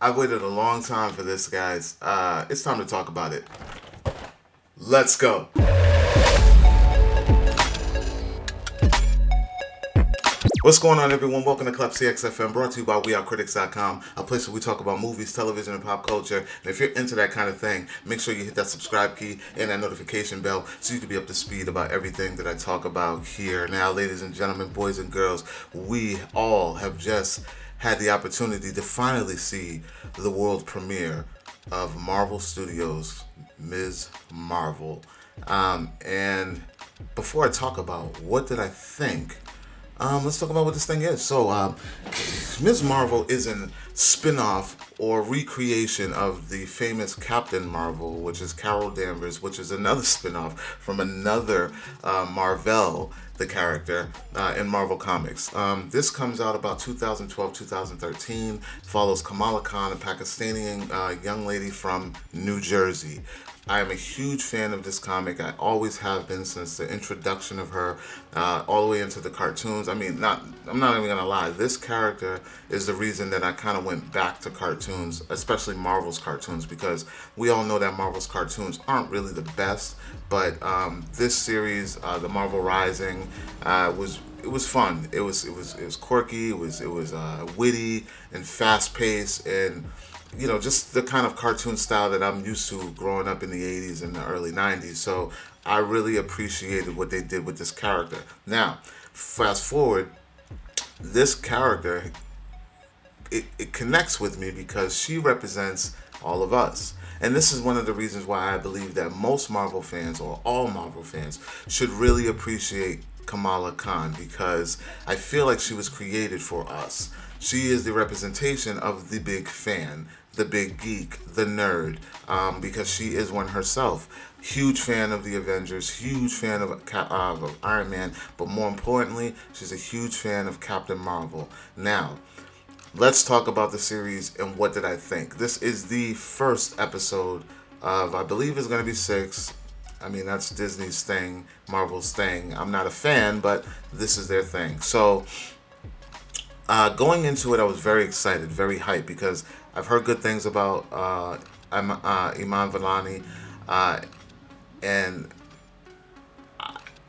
I waited a long time for this, guys. It's time to talk about it. Let's go. What's going on, everyone? Welcome to Klepcx FM, brought to you by CritiX.com, a place where we talk about movies, television, and pop culture. And if you're into that kind of thing, make sure you hit that subscribe key and that notification bell so you can be up to speed about everything that I talk about here. Now, ladies and gentlemen, boys and girls, we all have just had the opportunity to finally see the world premiere of Marvel Studios' Ms. Marvel. And before I talk about what did I think, let's talk about what this thing is. So, Ms. Marvel is a spin-off or recreation of the famous Captain Marvel, which is Carol Danvers, which is another spin-off from another Marvel, the character, in Marvel Comics. This comes out about 2012-2013, follows Kamala Khan, a Pakistani young lady from New Jersey. I am a huge fan of this comic. I always have been since the introduction of her, all the way into the cartoons. I'm not even gonna lie. This character is the reason that I kind of went back to cartoons, especially Marvel's cartoons, because we all know that Marvel's cartoons aren't really the best. But this series, the Marvel Rising, was fun. It was quirky. It was witty and fast paced and just the kind of cartoon style that I'm used to growing up in the 80s and the early 90s. So I really appreciated what they did with this character. Now, fast forward, this character, it connects with me because she represents all of us. And this is one of the reasons why I believe that most Marvel fans, or all Marvel fans, should really appreciate Kamala Khan, because I feel like she was created for us. She is the representation of the big fan, the big geek, the nerd, because she is one herself. Huge fan of the Avengers, huge fan of Iron Man, but more importantly, she's a huge fan of Captain Marvel. Now, let's talk about the series and what did I think. This is the first episode of, I believe it's going to be 6. I mean, that's Disney's thing, Marvel's thing. I'm not a fan, but this is their thing. So, going into it, I was very excited, very hyped, because I've heard good things about Iman Vellani, and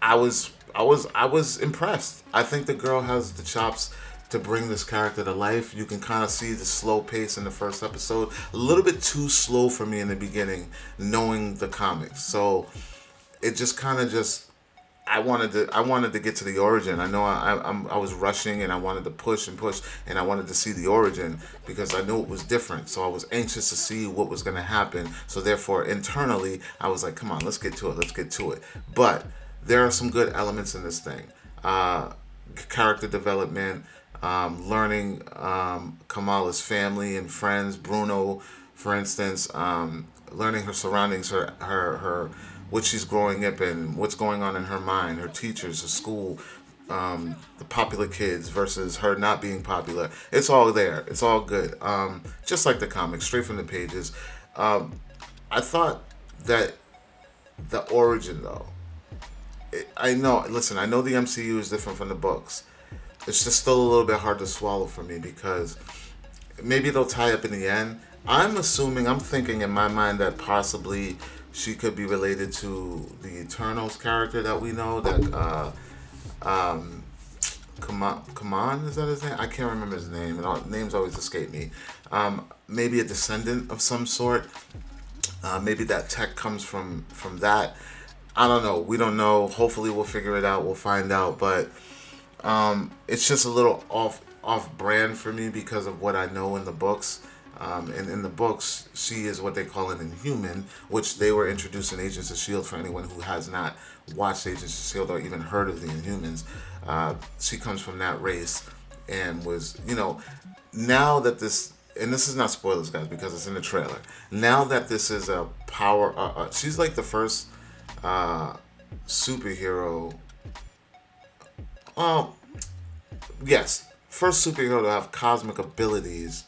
I was impressed. I think the girl has the chops to bring this character to life. You can kind of see the slow pace in the first episode, a little bit too slow for me in the beginning, knowing the comics. So it just kind of I wanted to get to the origin. I know I was rushing and I wanted to push and I wanted to see the origin because I knew it was different. So I was anxious to see what was going to happen. So therefore, internally, I was like, come on, let's get to it. But there are some good elements in this thing. Character development, learning Kamala's family and friends, Bruno, for instance, learning her surroundings, her what she's growing up in, what's going on in her mind, her teachers, her school, the popular kids versus her not being popular. It's all there. It's all good. Just like the comics, straight from the pages. I thought that the origin, though, I know the MCU is different from the books. It's just still a little bit hard to swallow for me because maybe they'll tie up in the end. I'm thinking in my mind that possibly she could be related to the Eternals character that we know, that Kaman, is that his name? I can't remember his name. Names always escape me. Maybe a descendant of some sort. Maybe that tech comes from that. I don't know. We don't know. Hopefully we'll figure it out. We'll find out. But it's just a little off brand for me because of what I know in the books. And in the books, she is what they call an Inhuman, which they were introduced in Agents of S.H.I.E.L.D. for anyone who has not watched Agents of S.H.I.E.L.D. or even heard of the Inhumans. She comes from that race and was, now that this, and this is not spoilers, guys, because it's in the trailer. Now that this is a power, she's like the first superhero. Yes, first superhero to have cosmic abilities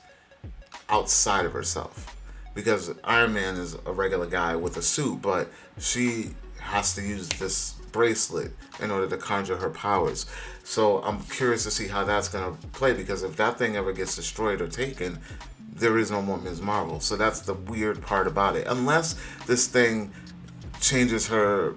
outside of herself, because Iron Man is a regular guy with a suit, but she has to use this bracelet in order to conjure her powers. So I'm curious to see how that's going to play, because if that thing ever gets destroyed or taken, there is no more Ms. Marvel. So that's the weird part about it. Unless this thing changes her,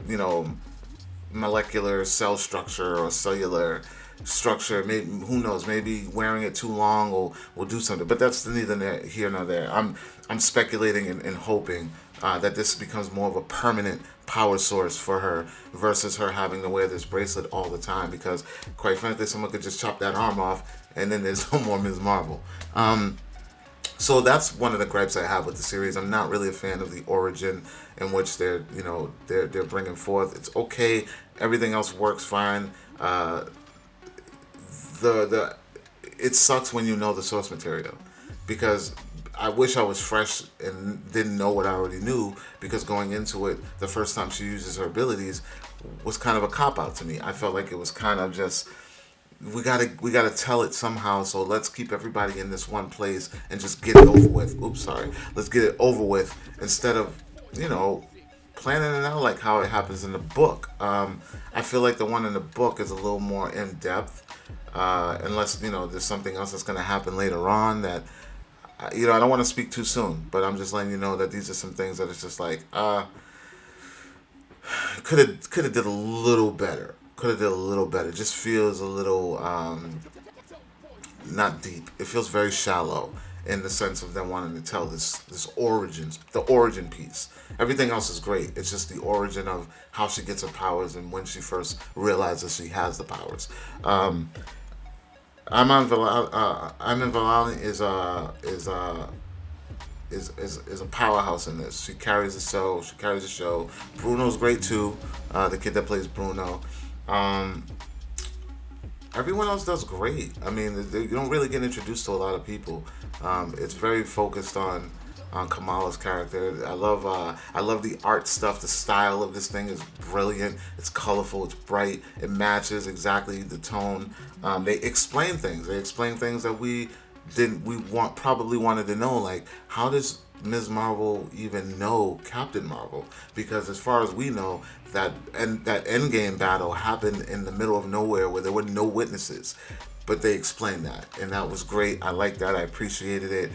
molecular cell structure or cellular structure. Maybe, who knows? Maybe wearing it too long will do something. But that's neither here nor there. I'm speculating and hoping that this becomes more of a permanent power source for her versus her having to wear this bracelet all the time. Because quite frankly, someone could just chop that arm off and then there's no more Ms. Marvel. So that's one of the gripes I have with the series. I'm not really a fan of the origin in which they're bringing forth. It's okay. Everything else works fine. It sucks when you know the source material, because I wish I was fresh and didn't know what I already knew, because going into it, the first time she uses her abilities was kind of a cop-out to me. I felt like it was kind of just, we gotta tell it somehow, so let's keep everybody in this one place and just get it over with. Oops, sorry. Let's get it over with instead of, planning it out like how it happens in the book. I feel like the one in the book is a little more in depth, unless there's something else that's going to happen later on that I don't want to speak too soon, but I'm just letting you know that these are some things that it's just like could have did a little better. Could have did a little better. It just feels a little not deep. It feels very shallow in the sense of them wanting to tell the origin piece. Everything else is great. It's just the origin of how she gets her powers and when she first realizes she has the powers. Iman Vellani is a powerhouse in this. She carries the show. Bruno's great too. The kid that plays Bruno. Everyone else does great. I mean, you don't really get introduced to a lot of people. It's very focused on Kamala's character. I love the art stuff. The style of this thing is brilliant. It's colorful. It's bright. It matches exactly the tone. They explain things. That we probably wanted to know. Like, how does Ms. Marvel even know Captain Marvel? Because as far as we know, that Endgame battle happened in the middle of nowhere where there were no witnesses. But they explained that, and that was great. I liked that. I appreciated it.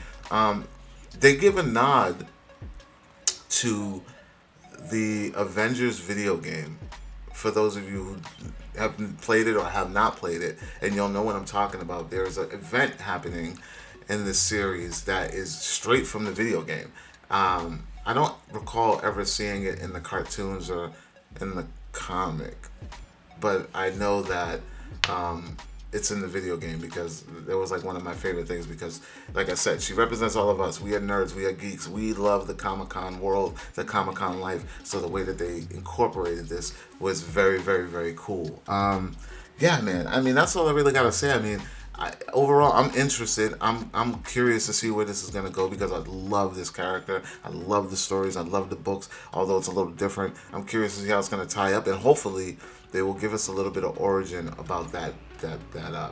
They give a nod to the Avengers video game. For those of you who haven't played it or have not played it, and you'll know what I'm talking about, there's an event happening in this series that is straight from the video game. I don't recall ever seeing it in the cartoons or in the comic, but I know that it's in the video game because it was like one of my favorite things, because like I said, she represents all of us. We are nerds, we are geeks, we love the Comic-Con world, the Comic-Con life. So the way that they incorporated this was very, very, very cool. Yeah, man, I mean, that's all I really gotta say. I mean, overall, I'm interested. I'm curious to see where this is going to go, because I love this character. I love the stories. I love the books, although it's a little different. I'm curious to see how it's going to tie up, and hopefully they will give us a little bit of origin about that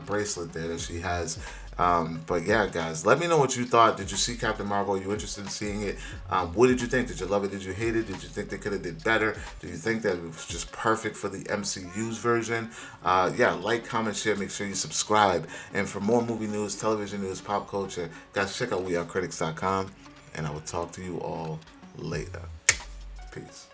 bracelet there that she has. But yeah, guys, let me know what you thought. Did you see Captain Marvel? Are you interested in seeing it? What did you think? Did you love it? Did you hate it? Did you think they could have did better? Do you think that it was just perfect for the MCU's version? Yeah, like, comment, share. Make sure you subscribe. And for more movie news, television news, pop culture, guys, check out wearecritics.com. And I will talk to you all later. Peace.